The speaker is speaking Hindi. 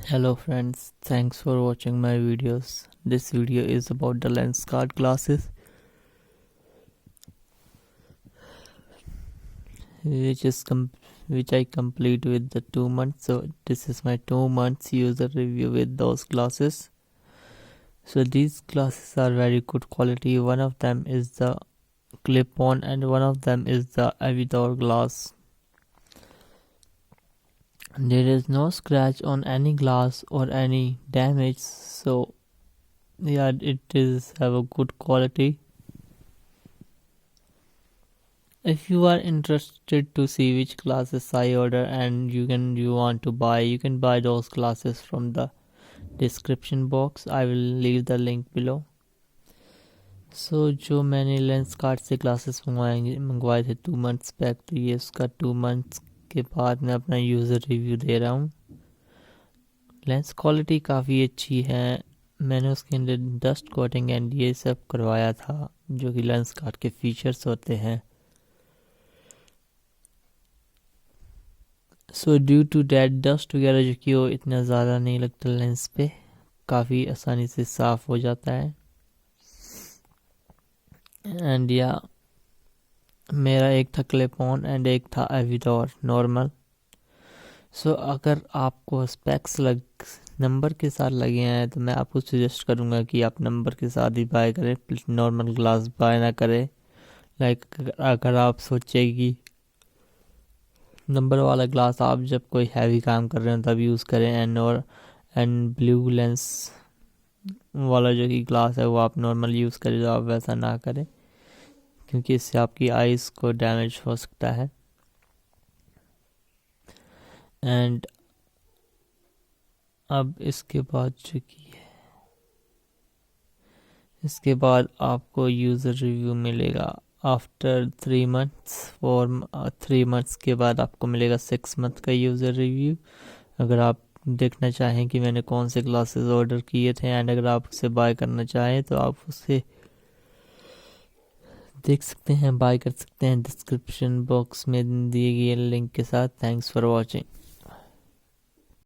Hello friends, thanks for watching my videos. This video is about the Lenskart classes which I complete with the 2 months. So this is my 2 months user review with those classes. So these classes are very good quality. One of them is the clip-on and one of them is the Aviator glass. There is no scratch on any glass or any damage, so yeah, it is have a good quality. If you are interested to see which classes I order and you want to buy, you can buy those classes from the description box. I will leave the link below. So जो मैंने लेंसकार्ट से क्लासेस मंगवाए थे 2 months बैक, तो ये उसका 2 months के बाद मैं अपना यूज़र रिव्यू दे रहा हूँ। लेंस क्वालिटी काफ़ी अच्छी है। मैंने उसके अंदर डस्ट कोटिंग एंड ये सब करवाया था, जो कि लेंसकार्ट के फीचर्स होते हैं। So due to that dust वगैरह जो कि वो इतना ज़्यादा नहीं लगता लेंस पे, काफ़ी आसानी से साफ़ हो जाता है। एंड या मेरा एक था क्लिप ऑन एंड एक था एविटोर नॉर्मल। सो अगर आपको स्पेक्स नंबर के साथ लगे हैं तो मैं आपको सजेस्ट करूँगा कि आप नंबर के साथ ही बाय करें, नॉर्मल ग्लास बाय ना करें। अगर आप सोचे कि नंबर वाला ग्लास आप जब कोई हैवी काम कर रहे हो तब यूज़ करें, एंड ब्लू लेंस वाला जो कि ग्लास है वो आप नॉर्मल यूज़ करें, तो आप वैसा ना करें क्योंकि इससे आपकी आईज़ को डैमेज हो सकता है। एंड अब इसके बाद आपको यूज़र रिव्यू मिलेगा आफ्टर 3 months। 3 months के बाद आपको मिलेगा 6 month का यूज़र रिव्यू। अगर आप देखना चाहें कि मैंने कौन से क्लासेस ऑर्डर किए थे एंड अगर आप उसे बाय करना चाहें तो आप उसे देख सकते हैं, बाय कर सकते हैं डिस्क्रिप्शन बॉक्स में दिए गए लिंक के साथ। Thanks for watching.